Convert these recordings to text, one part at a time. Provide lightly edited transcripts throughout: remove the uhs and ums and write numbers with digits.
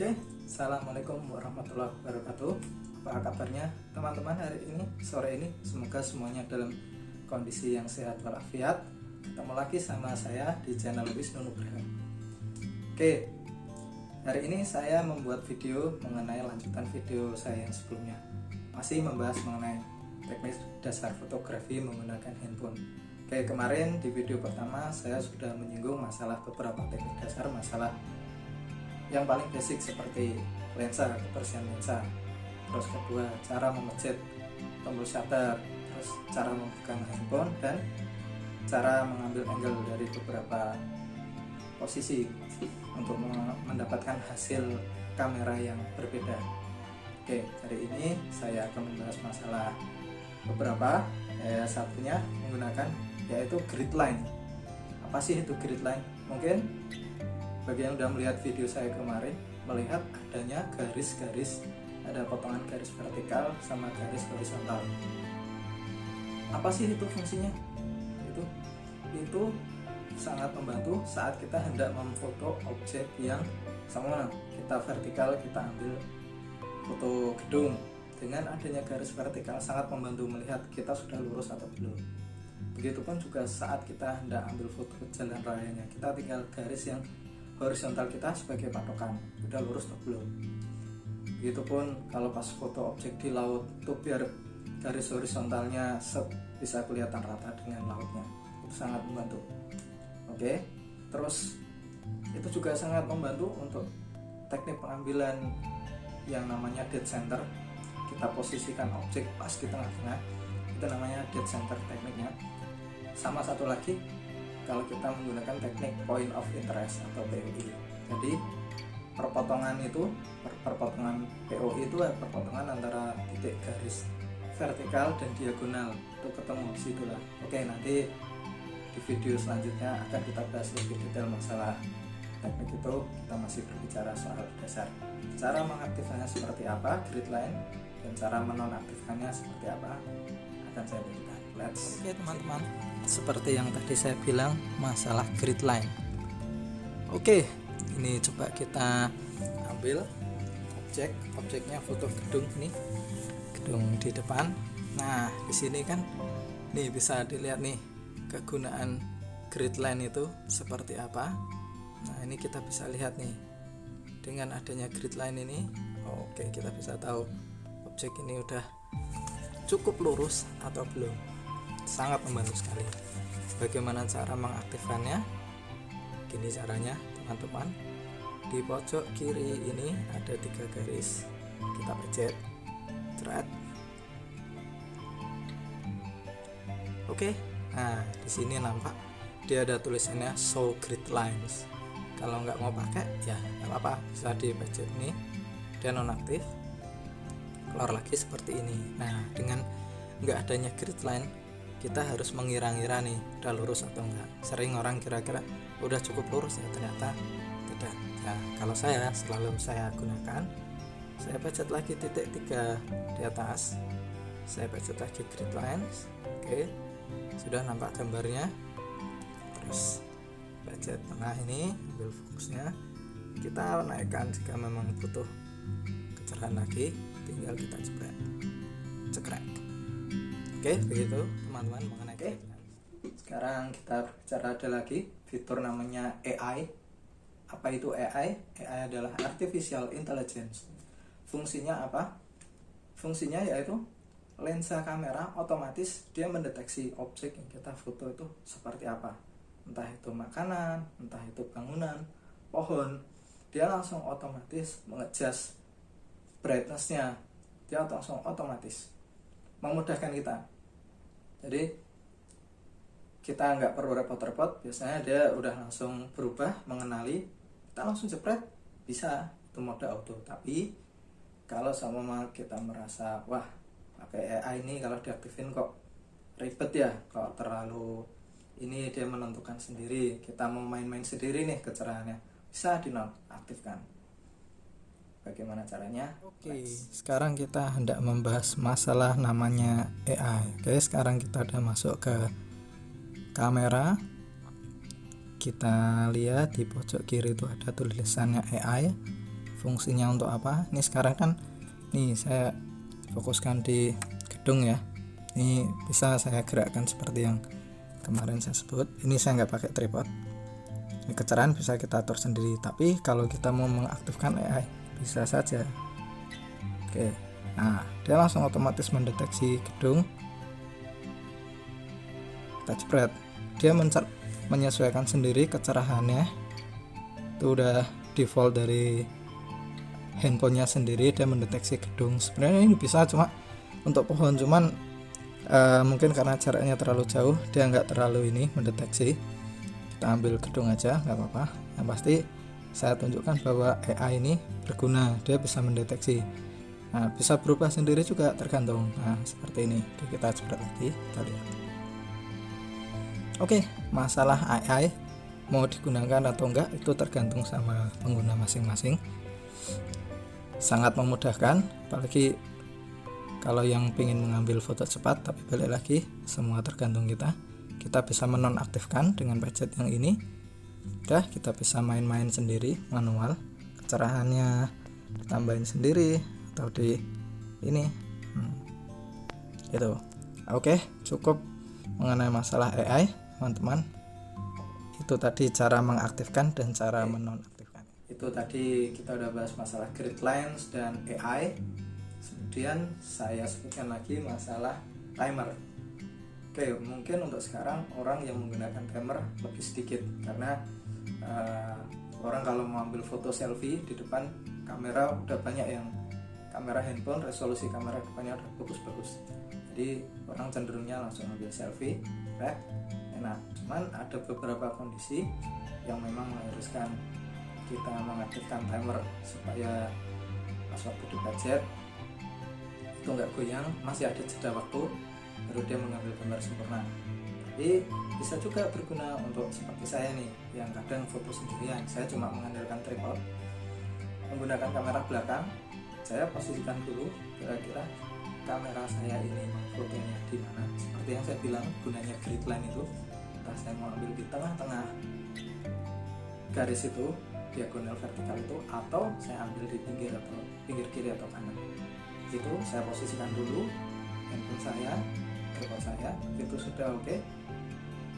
Oke, assalamualaikum warahmatullahi wabarakatuh. Apa kabarnya teman-teman hari ini, sore ini? Semoga semuanya dalam kondisi yang sehat walafiat. Ketemu lagi sama saya di channel Wisnu Nugraha. Oke, hari ini saya membuat video mengenai lanjutan video saya yang sebelumnya. Masih membahas mengenai teknik dasar fotografi menggunakan handphone. Oke, kemarin di video pertama saya sudah menyinggung masalah beberapa teknik dasar, masalah yang paling basic seperti lensa, kebersihan lensa, terus kedua cara memencet tombol shutter, terus cara memegang handphone, dan cara mengambil angle dari beberapa posisi untuk mendapatkan hasil kamera yang berbeda. Oke, hari ini saya akan membahas masalah beberapa, satunya menggunakan yaitu grid line. Apa sih itu grid line? Mungkin bagi yang sudah melihat video saya kemarin, melihat adanya garis-garis, ada potongan garis vertikal sama garis horizontal. Apa sih itu fungsinya? Itu sangat membantu saat kita hendak memfoto objek yang sama. Kita vertikal, kita ambil foto gedung, dengan adanya garis vertikal sangat membantu melihat kita sudah lurus atau belum. Begitupun juga saat kita hendak ambil foto jalan rayanya, kita tinggal garis yang horizontal kita sebagai patokan, udah lurus atau belum. Begitupun kalau pas foto objek di laut, itu biar garis horizontalnya bisa kelihatan rata dengan lautnya, itu sangat membantu. Oke, terus itu juga sangat membantu untuk teknik pengambilan yang namanya dead center. Kita posisikan objek pas di tengah-tengah, itu namanya dead center tekniknya. Sama satu lagi, kalau kita menggunakan teknik point of interest atau POI. Jadi perpotongan POI itu perpotongan antara titik garis vertikal dan diagonal, itu ketemu di situlah. Oke, nanti di video selanjutnya akan kita bahas lebih detail masalah teknik itu. Kita masih berbicara soal dasar, cara mengaktifkannya seperti apa, grid line, dan cara menonaktifkannya seperti apa akan saya berikan. Oke teman-teman, seperti yang tadi saya bilang masalah grid line. Oke, ini coba kita ambil objeknya foto gedung nih, gedung di depan. Nah, di sini kan nih bisa dilihat nih kegunaan grid line itu seperti apa. Nah, ini kita bisa lihat nih, dengan adanya grid line ini, oke, kita bisa tahu objek ini udah cukup lurus atau belum. Sangat membantu sekali. Bagaimana cara mengaktifkannya? Gini caranya teman-teman, di pojok kiri ini ada 3 garis, kita pencet thread. Oke, nah di sini nampak dia ada tulisannya show grid lines. Kalau nggak mau pakai ya nggak apa-apa, bisa dipencet ini, dia nonaktif, keluar lagi seperti ini. Nah, dengan nggak adanya grid line, kita harus mengira-ngira nih udah lurus atau enggak. Sering orang kira-kira udah cukup lurus ya, ternyata tidak. Nah, kalau saya selalu saya gunakan, saya pencet lagi titik 3 di atas, saya pencet lagi grid lines. Oke, sudah nampak gambarnya. Terus pencet tengah ini, ambil fokusnya, kita naikkan jika memang butuh kecerahan lagi, tinggal kita cekrek. Oke, begitu teman-teman mengenai. Oke, sekarang kita bicara ada lagi fitur namanya AI. Apa itu AI? AI adalah Artificial Intelligence. Fungsinya apa? Fungsinya yaitu lensa kamera otomatis dia mendeteksi objek yang kita foto itu seperti apa. Entah itu makanan, entah itu bangunan, pohon. Dia langsung otomatis mengadjust brightness-nya. Dia langsung otomatis memudahkan kita. Jadi kita nggak perlu repot-repot, biasanya dia udah langsung berubah, mengenali, kita langsung jepret, bisa, itu mode auto. Tapi kalau sama kita merasa wah pakai AI ini kalau diaktifin kok ribet ya, kok terlalu ini, dia menentukan sendiri, kita mau main-main sendiri nih kecerahannya, bisa dinonaktifkan. Bagaimana caranya? Oke, sekarang kita hendak membahas masalah namanya AI. Oke, sekarang kita udah masuk ke kamera. Kita lihat di pojok kiri itu ada tulisannya AI. fungsinya untuk apa. Ini sekarang kan nih saya fokuskan di gedung ya, ini bisa saya gerakkan seperti yang kemarin saya sebut. Ini saya nggak pakai tripod, ini kecerahan bisa kita atur sendiri, tapi kalau kita mau mengaktifkan AI bisa saja. Oke, nah dia langsung otomatis mendeteksi gedung, kita jepret, dia menyesuaikan sendiri kecerahannya. Itu udah default dari handphonenya sendiri, dia mendeteksi gedung. Sebenarnya ini bisa cuma untuk pohon, cuman mungkin karena jaraknya terlalu jauh dia nggak terlalu ini mendeteksi. Kita ambil gedung aja nggak apa-apa, yang pasti saya tunjukkan bahwa AI ini berguna, dia bisa mendeteksi. Nah, bisa berubah sendiri juga tergantung. Nah, seperti ini. Oke, kita coba lagi, kita lihat. Oke, masalah AI mau digunakan atau enggak itu tergantung sama pengguna masing-masing. Sangat memudahkan, apalagi kalau yang ingin mengambil foto cepat. Tapi balik lagi, semua tergantung kita. Kita bisa menonaktifkan dengan budget yang ini. Udah, kita bisa main-main sendiri manual, kecerahannya ditambahin sendiri atau di ini gitu. Oke, cukup mengenai masalah AI teman-teman. Itu tadi cara mengaktifkan dan cara menonaktifkan. Itu tadi kita udah bahas masalah grid lines dan AI. Kemudian saya sebutkan lagi masalah timer. Oke, mungkin untuk sekarang orang yang menggunakan timer lebih sedikit, karena orang kalau mau ambil foto selfie di depan kamera udah banyak yang kamera handphone, resolusi kamera depannya udah bagus-bagus, jadi orang cenderungnya langsung ambil selfie, enak. Cuman ada beberapa kondisi yang memang mengharuskan kita mengaktifkan timer supaya pas waktu di budget itu nggak goyang, masih ada jeda waktu baru dia mengambil gambar sempurna. Tapi bisa juga berguna untuk seperti saya nih yang kadang foto sendirian, saya cuma mengandalkan tripod, menggunakan kamera belakang. Saya posisikan dulu kira-kira kamera saya ini fotonya di mana. Seperti yang saya bilang, gunanya grid line itu, entah saya mau ambil di tengah-tengah garis itu, diagonal vertikal itu, atau saya ambil di pinggir atau pinggir kiri atau kanan. Itu saya posisikan dulu handphone saya, tripod saya, itu sudah oke.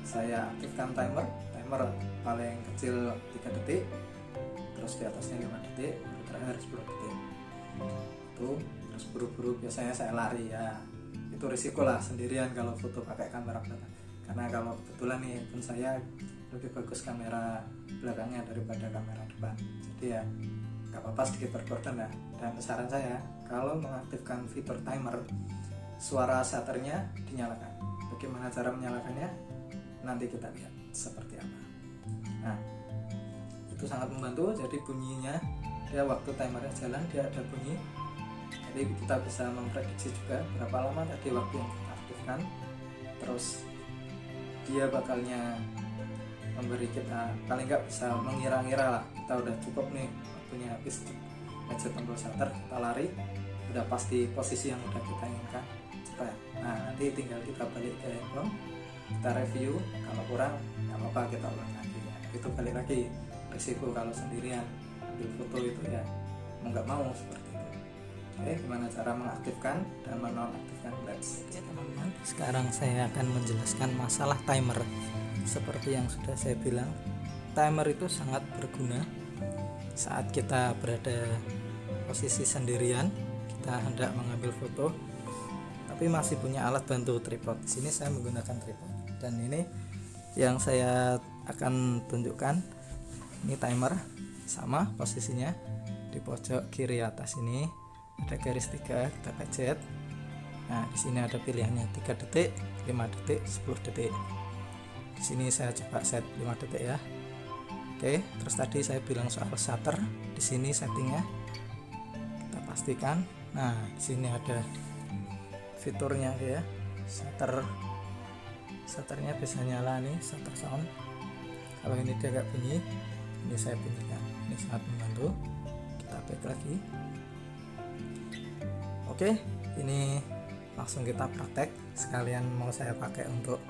Saya aktifkan timer paling kecil 3 detik, terus di atasnya 5 detik, terakhir 10 detik. Itu terus buru-buru biasanya saya lari ya. Itu risiko lah sendirian kalau foto pakai kamera belakang. Karena kalau kebetulan nih handphone saya lebih bagus kamera belakangnya daripada kamera depan. Jadi ya nggak apa-apa sedikit berkorban lah. Dan saran saya kalau mengaktifkan fitur timer, suara shutternya dinyalakan. Bagaimana cara menyalakannya? Nanti kita lihat seperti apa. Nah, itu sangat membantu. Jadi bunyinya, dia waktu timernya jalan dia ada bunyi. Jadi kita bisa memprediksi juga berapa lama tadi waktu yang kita aktifkan. Terus dia bakalnya memberi kita, paling nggak bisa mengira-ngira lah, kita udah cukup nih waktunya habis, mencet tombol shutter, kita lari, udah pasti posisi yang udah kita inginkan. Nah, nanti tinggal kita balik ke handphone, kita review, kalau kurang nggak apa-apa kita ulang lagi ya. Itu balik lagi risiko kalau sendirian ambil foto itu ya mau nggak mau seperti itu. Oke, gimana cara mengaktifkan dan menonaktifkan Let's. Oke teman-teman, sekarang saya akan menjelaskan masalah timer. Seperti yang sudah saya bilang, timer itu sangat berguna saat kita berada posisi sendirian, kita hendak mengambil foto tapi masih punya alat bantu tripod. Di sini saya menggunakan tripod dan ini yang saya akan tunjukkan. Ini timer sama posisinya di pojok kiri atas ini ada garis 3, kita pencet. Nah, di sini ada pilihannya 3 detik, 5 detik, 10 detik. Di sini saya coba set 5 detik ya. Oke, terus tadi saya bilang soal shutter, di sini settingnya kita pastikan. Nah, di sini ada fiturnya ya, shutternya bisa nyala nih, shutter sound. Kalau ini dia agak bunyi, ini saya bunyikan, ini sangat membantu. Kita back lagi. Oke, ini langsung kita praktek, sekalian mau saya pakai untuk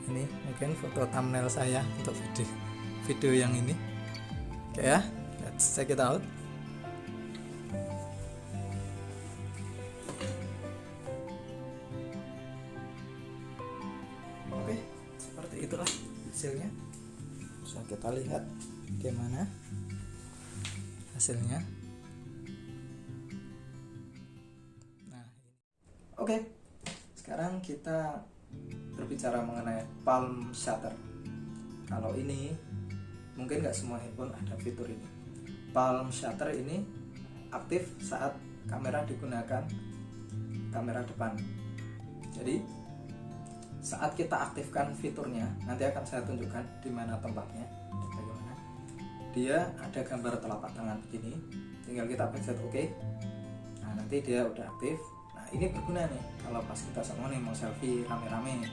ini mungkin foto thumbnail saya untuk video yang ini. Oke ya, let's check it out. Bisa kita lihat bagaimana hasilnya. Nah, oke. Sekarang kita berbicara mengenai palm shutter. Kalau ini mungkin nggak semua handphone ada fitur ini. Palm shutter ini aktif saat kamera digunakan kamera depan. Jadi saat kita aktifkan fiturnya, nanti akan saya tunjukkan di mana tempatnya dan bagaimana. Dia ada gambar telapak tangan begini, tinggal kita pencet OK. Nah, nanti dia udah aktif. Nah, ini berguna nih kalau pas kita semua nih mau selfie rame-rame,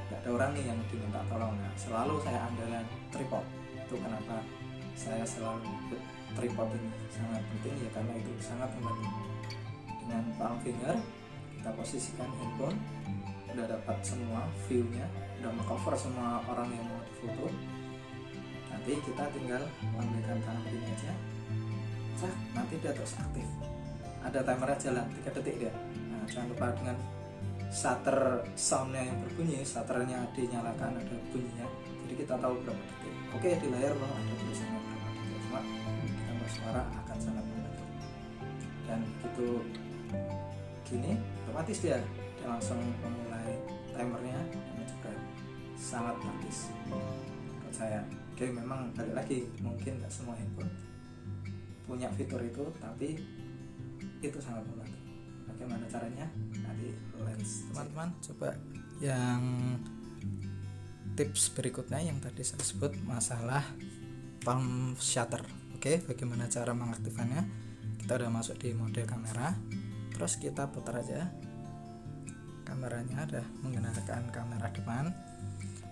nggak ada orang nih yang diminta tolong. Nah, selalu saya andalan tripod. Itu kenapa saya selalu ikut tripod ini, sangat penting ya, karena itu sangat membantu. Dengan palm finger kita posisikan handphone, udah dapat semua view-nya, udah mengcover semua orang yang mau difoto. Nanti kita tinggal lambaikan tangan begini aja, nanti dia terus aktif. Ada timernya jalan 3 detik dia. Nah, jangan lupa dengan shutter soundnya yang berbunyi, shutternya dinyalakan, ada bunyinya, jadi kita tahu berapa detik. Oke, di layar memang ada tulisannya berapa detik, cuma ditambah suara akan sangat membantu. Dan begitu gini, otomatis dia langsung memulai timernya, dan juga sangat praktis menurut saya. Oke, memang balik lagi, mungkin nggak semua handphone punya fitur itu, tapi itu sangat membantu. Bagaimana caranya? Nanti let's teman-teman coba yang tips berikutnya yang tadi saya sebut masalah palm shutter. Oke, bagaimana cara mengaktifkannya? Kita udah masuk di mode kamera, terus kita putar aja. Kameranya ada menggunakan kamera depan.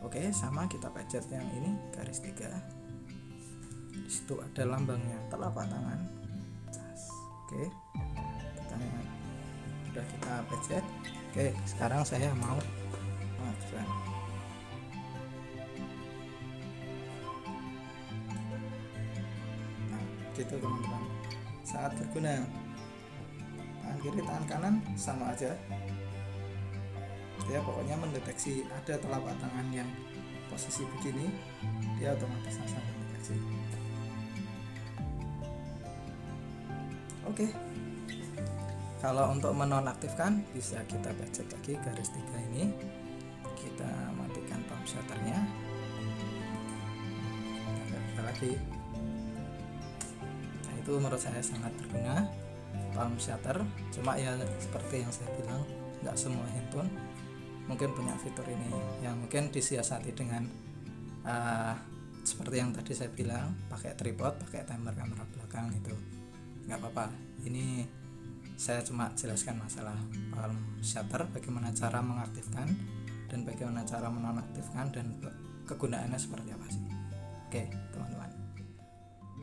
Oke, sama kita pencet yang ini garis 3. Di situ ada lambangnya telapak tangan. Oke, tangan sudah kita pencet. Oke, sekarang saya mau mengaktifkan. Nah, gitu teman-teman, sangat berguna. Tangan kiri, tangan kanan sama aja. Dia pokoknya mendeteksi ada telapak tangan yang posisi begini, dia otomatis langsung mendeteksi. Oke. Kalau untuk menonaktifkan bisa kita pencet lagi garis 3 ini, kita matikan palm shutternya, kita lagi. Nah, itu menurut saya sangat berguna palm shutter. Cuma ya seperti yang saya bilang, nggak semua handphone mungkin punya fitur ini, yang mungkin disiasati dengan seperti yang tadi saya bilang, pakai tripod, pakai timer kamera belakang, itu nggak apa-apa. Ini saya cuma jelaskan masalah palm shutter, bagaimana cara mengaktifkan dan bagaimana cara menonaktifkan dan kegunaannya seperti apa sih. Oke teman-teman.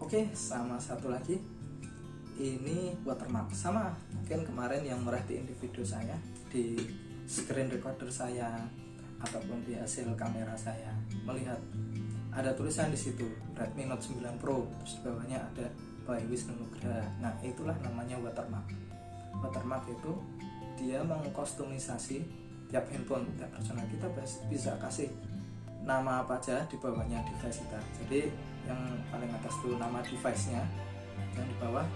Oke, sama satu lagi, ini watermark. Sama mungkin kemarin yang merhatiin di video saya, di screen recorder saya ataupun di hasil kamera saya, melihat ada tulisan di situ Redmi Note 9 Pro, terus bawahnya ada by Wisnu Nugraha. Nah, itulah namanya watermark. Watermark itu dia mengkostumisasi tiap handphone, tiap personal. Kita bisa kasih nama apa aja di bawahnya device kita. Jadi yang paling atas itu nama device-nya, yang di bawah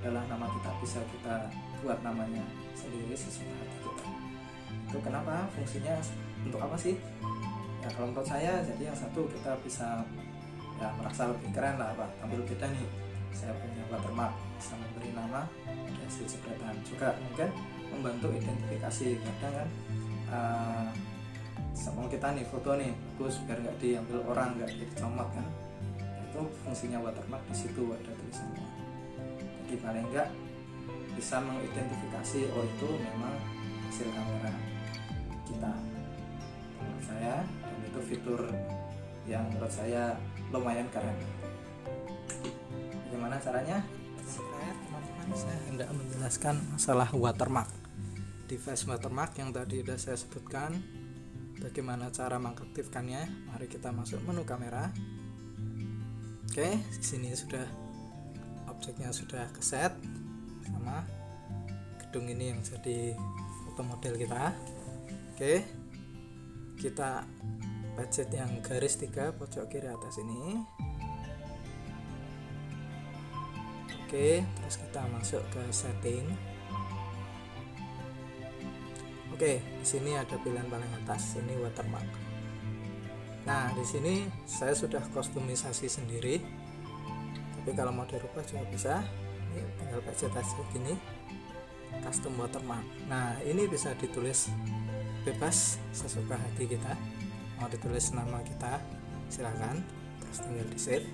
adalah nama kita. Bisa kita buat namanya sendiri sesuai hati kita. Itu kenapa, fungsinya untuk apa sih? Ya kalau menurut saya, jadi yang satu kita bisa ya merasa lebih keren lah, Pak, tampil beda nih, saya punya watermark, bisa memberi nama di hasil jepretan. Juga mungkin membantu identifikasi. Kadang kan sama kita nih foto nih bagus, biar nggak diambil orang, nggak dicomot kan, itu fungsinya watermark. Di situ ada tulisannya, jadi paling nggak bisa mengidentifikasi, oh itu memang hasil kamera kita, menurut saya. Dan itu fitur yang menurut saya lumayan keren. Bagaimana caranya? Teman-teman, saya hendak menjelaskan masalah watermark, device watermark yang tadi sudah saya sebutkan. Bagaimana cara mengaktifkannya? Mari kita masuk menu kamera. Oke, di sini sudah objeknya sudah keset, sama gedung ini yang jadi foto model kita. Oke, kita budget yang garis 3 pojok kiri atas ini. Oke, terus kita masuk ke setting. Oke, di sini ada pilihan paling atas, ini watermark. Nah, di sini saya sudah kustomisasi sendiri. Tapi kalau mau dirubah juga bisa. Ini tinggal pencet aja gini, custom watermark. Nah, ini bisa ditulis bebas sesuka hati kita. Mau ditulis nama kita, silakan. Terus tinggal di save.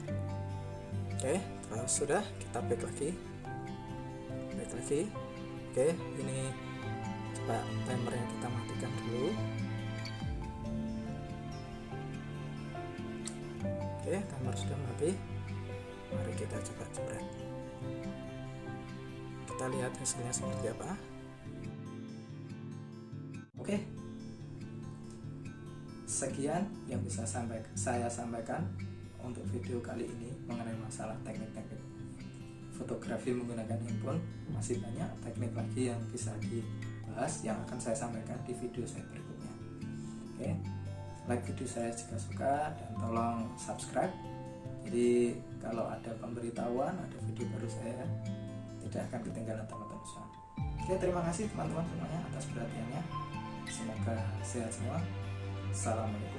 Oke, terus sudah, kita back lagi. Oke, ini coba timernya kita matikan dulu. Oke, timer sudah mati. Mari kita coba jepret. Kita lihat hasilnya seperti apa. Oke, sekian yang bisa saya sampaikan untuk video kali ini mengenai masalah teknik-teknik fotografi menggunakan handphone. Masih banyak teknik lagi yang bisa dibahas yang akan saya sampaikan di video saya berikutnya. Oke, like video saya jika suka dan tolong subscribe. Jadi kalau ada pemberitahuan, ada video baru saya tidak akan ketinggalan teman-teman semua. Oke, terima kasih teman-teman semuanya atas perhatiannya. Semoga sehat semua. Assalamualaikum.